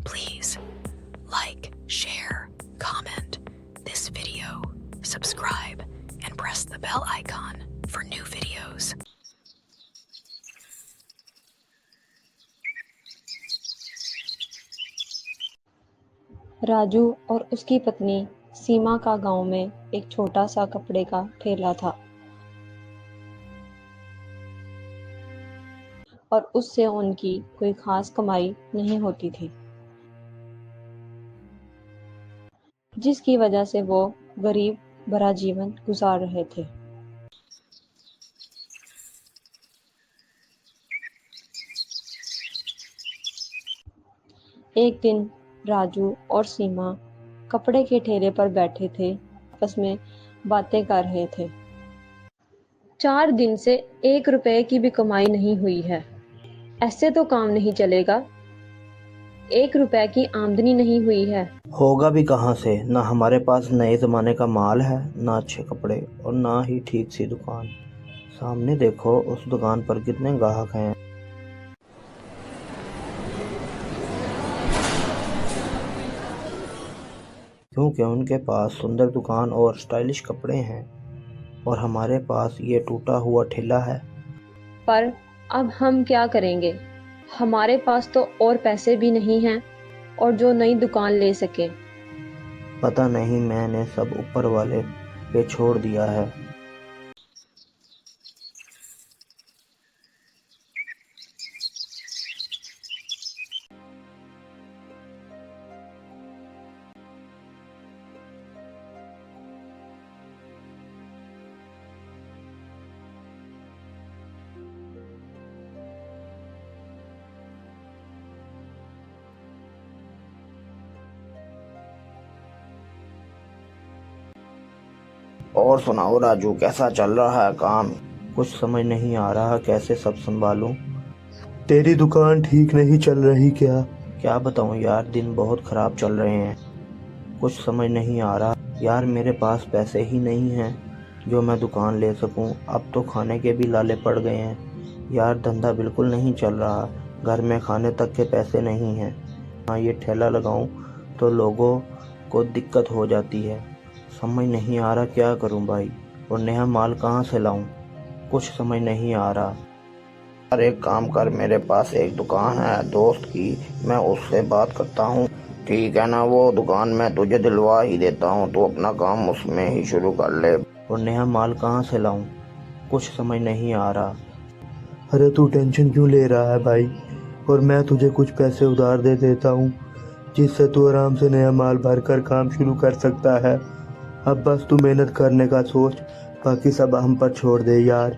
Please like, share, comment this video, subscribe, and press the bell icon for new videos. Raju और उसकी पत्नी सीमा का गांव में एक छोटा सा कपड़े का ठेला था और उससे उनकी कोई खास कमाई नहीं होती थी, जिसकी वजह से वो गरीब भरा जीवन गुजार रहे थे। एक दिन राजू और सीमा कपड़े के ठेले पर बैठे थे, आपस में बातें कर रहे थे। 4 दिन से 1 रुपए की भी कमाई नहीं हुई है। ऐसे तो काम नहीं चलेगा। 1 रुपए की आमदनी नहीं हुई है। होगा भी कहाँ से, ना हमारे पास नए ज़माने का माल है, ना अच्छे कपड़े और ना ही ठीक सी दुकान। सामने देखो, उस दुकान पर कितने ग्राहक हैं। क्योंकि उनके पास सुंदर दुकान और स्टाइलिश कपड़े हैं और हमारे पास ये टूटा हुआ ठेला है। पर अब हम क्या करेंगे? हमारे पास तो और पैसे भी नहीं हैं और जो नई दुकान ले सके। पता नहीं, मैंने सब ऊपर वाले पे छोड़ दिया है। और सुनाओ राजू, कैसा चल रहा है काम? कुछ समझ नहीं आ रहा कैसे सब संभालूं। तेरी दुकान ठीक नहीं चल रही क्या? क्या बताऊं यार, दिन बहुत खराब चल रहे हैं। कुछ समझ नहीं आ रहा यार, मेरे पास पैसे ही नहीं हैं जो मैं दुकान ले सकूं। अब तो खाने के भी लाले पड़ गए हैं यार, धंधा बिल्कुल नहीं चल रहा। घर में खाने तक के पैसे नहीं हैं। हाँ, ये ठेला लगाऊं तो लोगों को दिक्कत हो जाती है। समझ नहीं आ रहा क्या करूं भाई, और नया माल कहां से लाऊं, कुछ समझ नहीं आ रहा। यार एक काम कर, मेरे पास एक दुकान है दोस्त की, मैं उससे बात करता हूँ, ठीक है ना? वो दुकान मैं तुझे दिलवा ही देता हूँ, तू अपना काम उसमें ही शुरू कर ले। और नया माल कहाँ से लाऊं, कुछ समझ नहीं आ रहा। अरे तू टेंशन क्यों ले रहा है भाई, और मैं तुझे कुछ पैसे उधार दे देता हूँ, जिससे तू आराम से नया माल भर कर काम शुरू कर सकता है। अब बस तू मेहनत करने का सोच, बाकी सब हम पर छोड़ दे यार।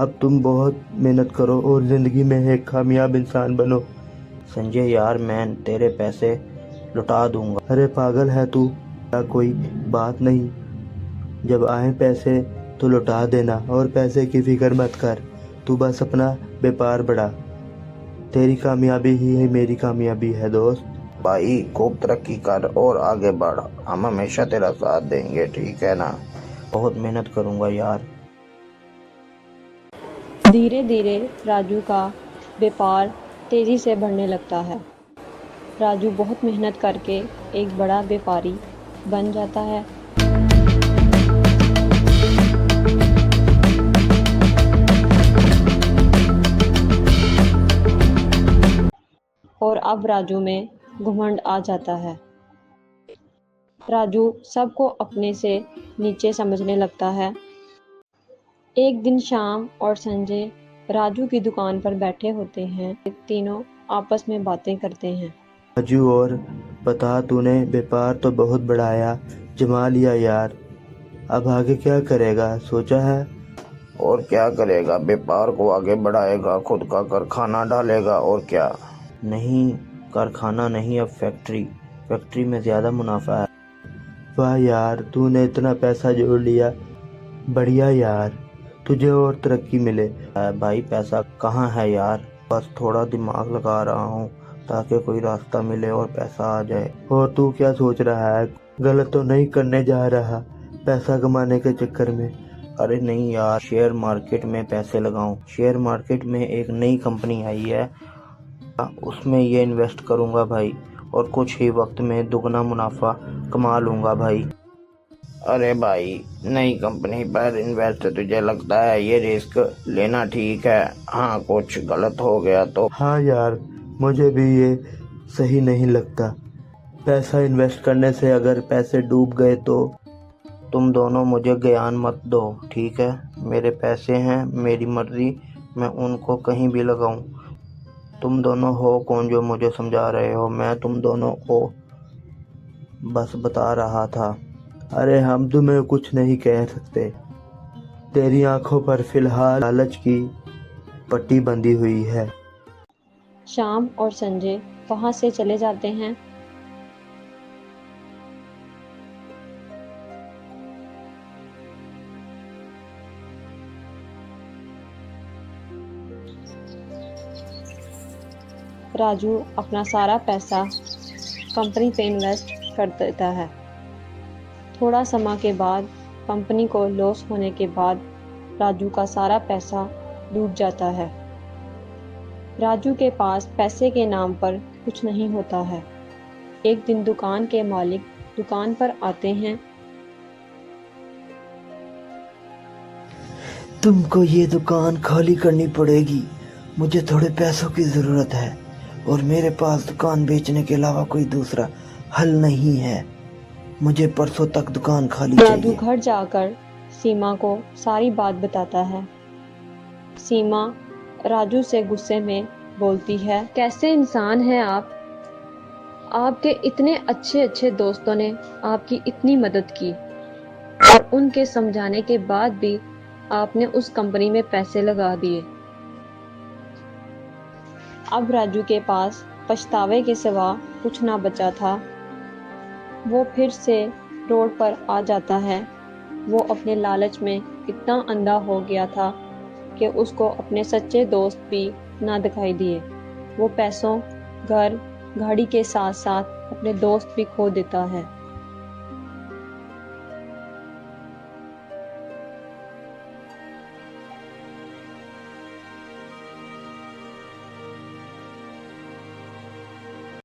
अब तुम बहुत मेहनत करो और ज़िंदगी में एक कामयाब इंसान बनो। संजय यार, मैं तेरे पैसे लौटा दूंगा। अरे पागल है तू, क्या कोई बात नहीं, जब आए पैसे तो लौटा देना, और पैसे की फिक्र मत कर, तू बस अपना व्यापार बढ़ा। तेरी कामयाबी ही मेरी कामयाबी है दोस्त। भाई खूब तरक्की कर और आगे बढ़, हम हमेशा तेरा साथ देंगे, ठीक है ना? बहुत मेहनत करूंगा यार। धीरे धीरे राजू का व्यापार तेजी से बढ़ने लगता है। राजू बहुत मेहनत करके एक बड़ा व्यापारी बन जाता है। और अब राजू में घमंड आ जाता है। राजू सबको अपने से नीचे समझने लगता है। एक दिन शाम और संजय राजू की दुकान पर बैठे होते हैं। तीनों आपस में बातें करते हैं। राजू, और बता, तूने व्यापार तो बहुत बढ़ाया, जमा लिया यार, अब आगे क्या करेगा, सोचा है? और क्या करेगा, व्यापार को आगे बढ़ाएगा, खुद का कारखाना डालेगा, और क्या। नहीं, कारखाना नहीं, अब फैक्ट्री में ज़्यादा मुनाफा है। वाह यार, तूने इतना पैसा जोड़ लिया, बढ़िया यार, तुझे और तरक्की मिले। भाई पैसा कहाँ है यार, बस थोड़ा दिमाग लगा रहा हूँ ताकि कोई रास्ता मिले और पैसा आ जाए। और तू क्या सोच रहा है, गलत तो नहीं करने जा रहा पैसा कमाने के चक्कर में? अरे नहीं यार, शेयर मार्केट में पैसे लगाऊं। शेयर मार्केट में एक नई कंपनी आई है, उसमें ये इन्वेस्ट करूँगा भाई, और कुछ ही वक्त में दुगना मुनाफा कमा लूँगा भाई। अरे भाई, नई कंपनी पर इन्वेस्ट तुझे लगता है ये रिस्क लेना ठीक है? हाँ, कुछ गलत हो गया तो? हाँ यार, मुझे भी ये सही नहीं लगता। पैसा इन्वेस्ट करने से अगर पैसे डूब गए तो? तुम दोनों मुझे ज्ञान मत दो, ठीक है? मेरे पैसे हैं, मेरी मर्जी, मैं उनको कहीं भी लगाऊं। तुम दोनों हो कौन जो मुझे समझा रहे हो? मैं तुम दोनों को बस बता रहा था। अरे हम तुम्हें कुछ नहीं कह सकते। तेरी आंखों पर फिलहाल लालच की पट्टी बंधी हुई है। श्याम और संजय वहां से चले जाते हैं। राजू अपना सारा पैसा कंपनी पे इन्वेस्ट कर देता है। थोड़ा समय के बाद कंपनी को लॉस होने के बाद राजू का सारा पैसा डूब जाता है। राजू के पास पैसे के नाम पर कुछ नहीं होता है। एक दिन दुकान के मालिक दुकान पर आते हैं। तुमको ये दुकान खाली करनी पड़ेगी। मुझे थोड़े पैसों की ज़रूरत है और मेरे पास दुकान बेचने के अलावा कोई दूसरा हल नहीं है। मुझे परसों तक दुकान खाली राजू चाहिए। घर जाकर सीमा को सारी बात बताता है। सीमा राजू से गुस्से में बोलती है, कैसे इंसान हैं आप? आपके इतने अच्छे अच्छे दोस्तों ने आपकी इतनी मदद की और उनके समझाने के बाद भी आपने उस कंपनी में पैसे लगा दिए। अब राजू के पास पछतावे के सिवा कुछ ना बचा था। वो फिर से रोड पर आ जाता है। वो अपने लालच में इतना अंधा हो गया था कि उसको अपने सच्चे दोस्त भी ना दिखाई दिए। वो पैसों, घर, गाड़ी के साथ साथ अपने दोस्त भी खो देता है।